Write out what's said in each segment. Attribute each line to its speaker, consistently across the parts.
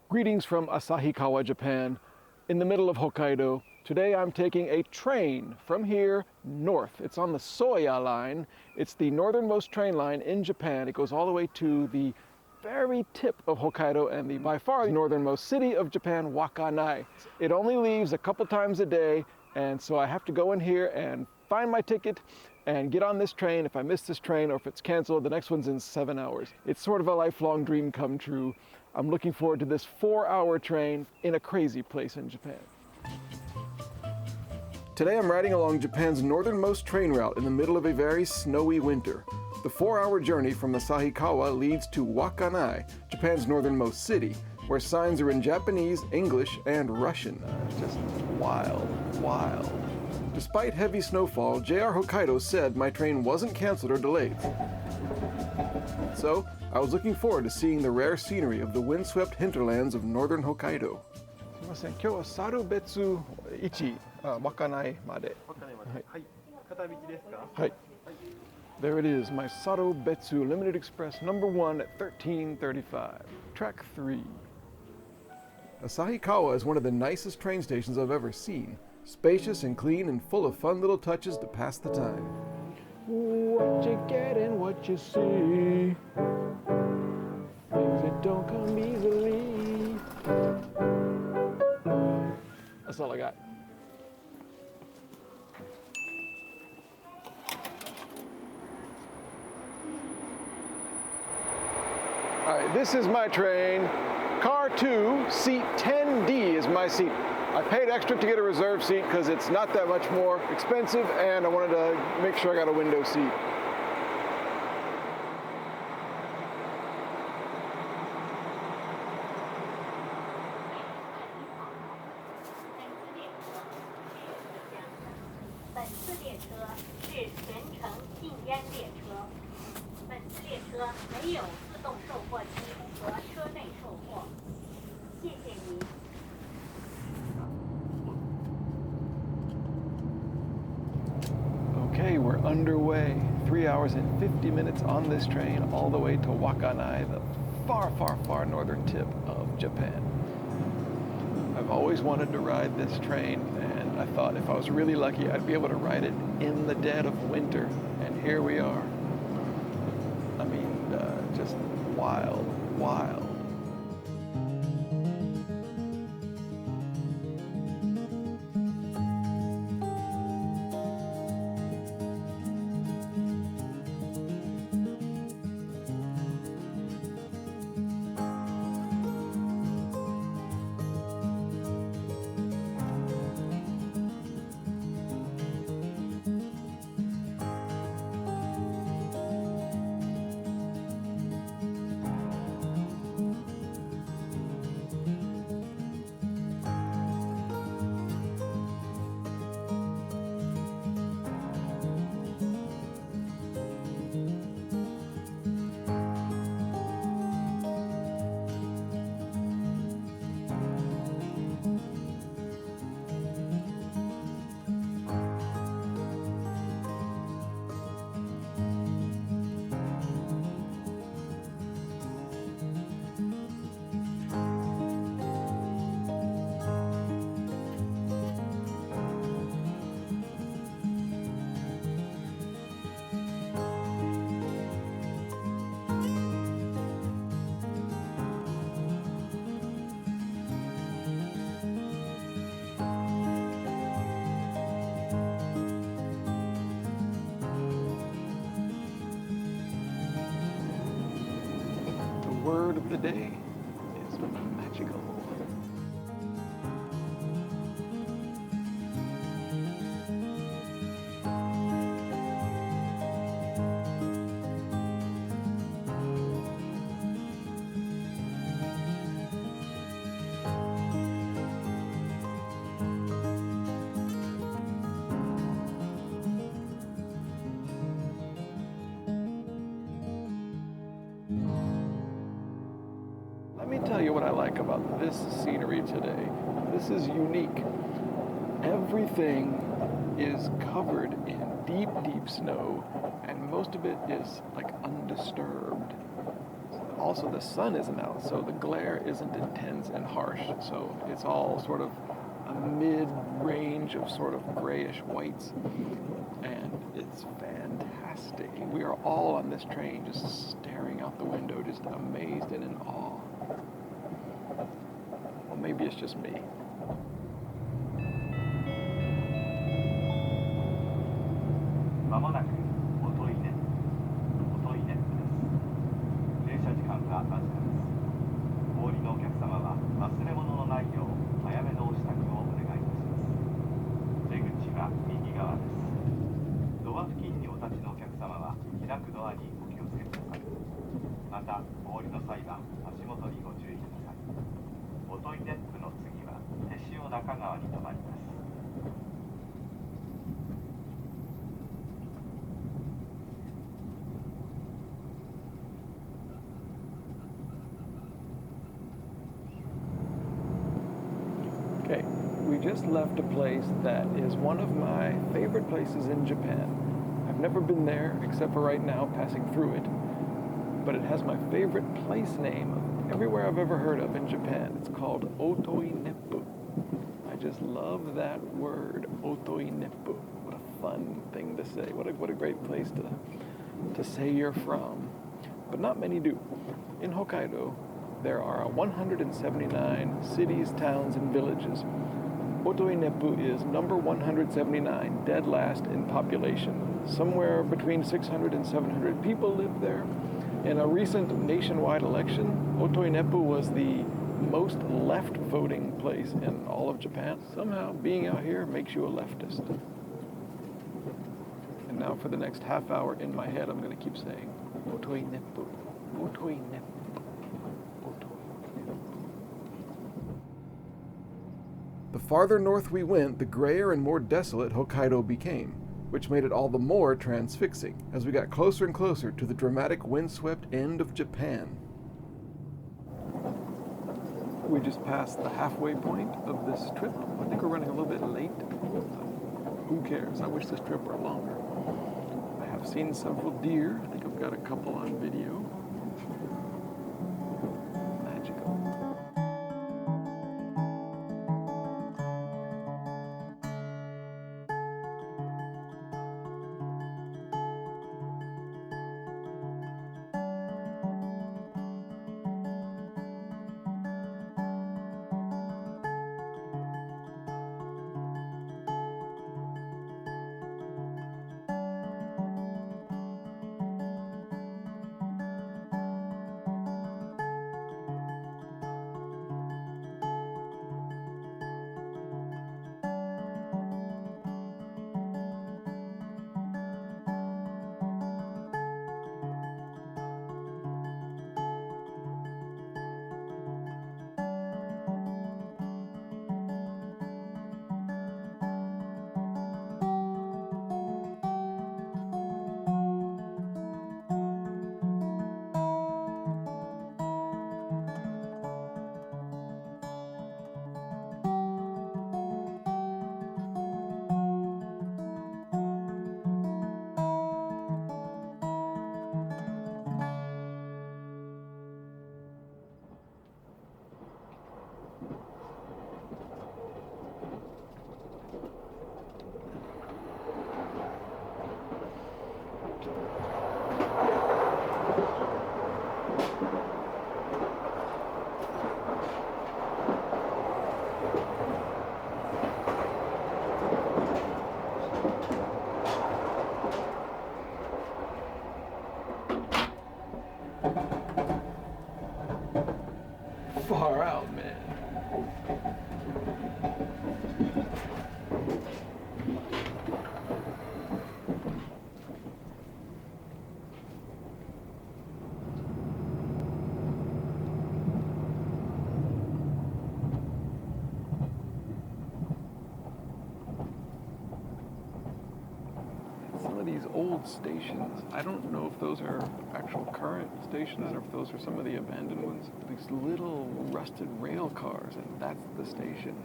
Speaker 1: Greetings from Asahikawa, Japan, in the middle of Hokkaido. Today I'm taking a train from here north. It's on the Soya Line. It's the northernmost train line in Japan. It goes all the way to the very tip of Hokkaido and the by far northernmost city of Japan, Wakkanai. It only leaves a couple times a day, and so I have to go in here and find my ticket and get on this train. If I miss this train or if it's canceled, the next one's in 7 hours. It's sort of a lifelong dream come true. I'm looking forward to this 4-hour train in a crazy place in Japan. Today I'm riding along Japan's northernmost train route in the middle of a very snowy winter. The 4-hour journey from Asahikawa leads to Wakkanai, Japan's northernmost city, where signs are in Japanese, English, and Russian. It's just wild, wild. Despite heavy snowfall, JR Hokkaido said my train wasn't canceled or delayed. So, I was looking forward to seeing the rare scenery of the windswept hinterlands of northern Hokkaido. すみません、今日はサルベツ1、Wakkanai まで。Wakkanai まで。はい。片道ですか？はい。There it is, my Sarobetsu Limited Express number 1 at 13:35. Track 3. Asahikawa is one of the nicest train stations I've ever seen. Spacious and clean and full of fun little touches to pass the time. What you get and what you see, things that don't come easily. That's all I got. All right, this is my train. Car 2, seat 10D is my seat. I paid extra to get a reserved seat because it's not that much more expensive, and I wanted to make sure I got a window seat. Okay, we're underway. 3 hours and 50 minutes on this train all the way to Wakkanai, the far, far, far northern tip of Japan. I've always wanted to ride this train, and I thought if I was really lucky, I'd be able to ride it in the dead of winter, and here we are. I mean, just wild, wild. Word of the day is magical. Let me tell you what I like about this scenery today. This is unique. Everything is covered in deep, deep snow, and most of it is like undisturbed. So also the sun isn't out, so the glare isn't intense and harsh. So it's all sort of a mid-range of sort of grayish whites, and it's fantastic. We are all on this train just staring out the window, just amazed and in awe. Well, maybe it's just me.
Speaker 2: まもなくオトイネップです。停車時間がわずかです。お降りのお客様は忘れ物のないよう早めのお支度をお願いいたします。出口は右側です。ドア付近にお立ちのお客様は開くドアにお気をつけください。またお降りの際は足元にご注意ください。オトイネップの次は手塩中川に停まります。
Speaker 1: Okay, we just left a place that is one of my favorite places in Japan. I've never been there except for right now passing through it, but it has my favorite place name of everywhere I've ever heard of in Japan. It's called Otoineppu. I just love that word, Otoineppu. What a fun thing to say. What a great place to say you're from. But not many do. In Hokkaido, there are 179 cities, towns, and villages. Otoineppu is number 179, dead last in population. Somewhere between 600 and 700 people live there. In a recent nationwide election, Otoineppu was the most left voting place in all of Japan. Somehow being out here makes you a leftist. And now for the next half hour in my head, I'm going to keep saying Otoineppu, Otoineppu. The farther north we went, the grayer and more desolate Hokkaido became, which made it all the more transfixing as we got closer and closer to the dramatic windswept end of Japan. We just passed the halfway point of this trip. I think we're running a little bit late. Who cares? I wish this trip were longer. I have seen several deer. I think I've got a couple on video. Magical. Far out, man. Some of these old stations, I don't know if those are actual current stations or if those are some of the abandoned ones. These little rusted rail cars, and that's the station.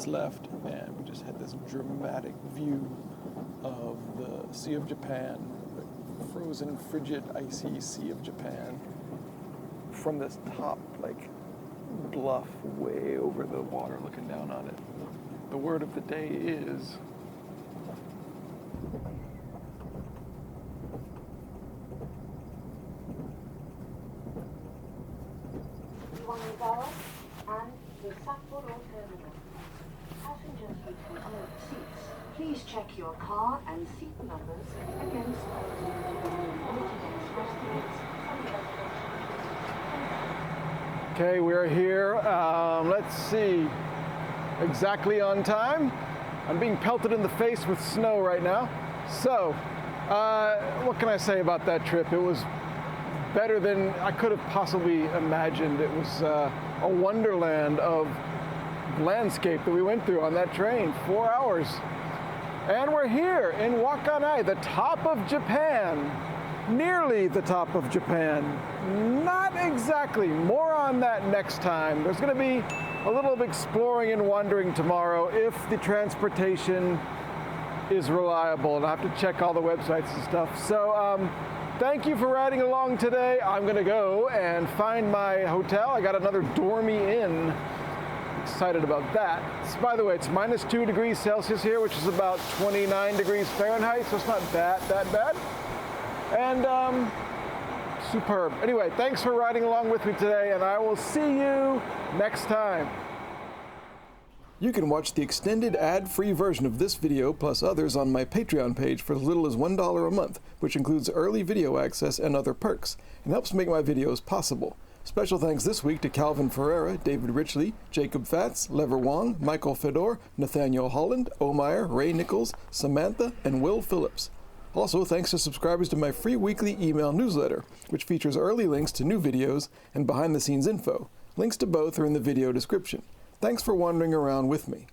Speaker 1: minutes left, and we just had this dramatic view of the Sea of Japan, the frozen, frigid, icy Sea of Japan, from this top, like, bluff way over the water looking down on it. The word of the day is
Speaker 3: Wakkanai and the Sapporo terminal. Passengers with reserved seats, please check your car and seat numbers against limited express tickets and reservations.
Speaker 1: okay, we're here. Let's see, exactly on time. I'm being pelted in the face with snow right now. So, what can I say about that trip? It was better than I could have possibly imagined. It was a wonderland of landscape that we went through on that train, 4 hours. And we're here in Wakkanai, the top of Japan. Nearly the top of Japan. Not exactly. More on that next time. There's going to be a little of exploring and wandering tomorrow if the transportation is reliable, and I have to check all the websites and stuff. So thank you for riding along today. I'm going to go and find my hotel. I got another dormy inn. Excited about that. By the way, it's -2 degrees Celsius here, which is about 29 degrees Fahrenheit, so it's not that bad. And superb. Anyway, thanks for riding along with me today, and I will see you next time. You can watch the extended ad-free version of this video plus others on my Patreon page for as little as $1 a month, which includes early video access and other perks, and helps make my videos possible. Special thanks this week to Calvin Ferreira, David Richley, Jacob Fatz, Lever Wong, Michael Fedor, Nathaniel Holland, Omeyer, Ray Nichols, Samantha, and Will Phillips. Also, thanks to subscribers to my free weekly email newsletter, which features early links to new videos and behind-the-scenes info. Links to both are in the video description. Thanks for wandering around with me.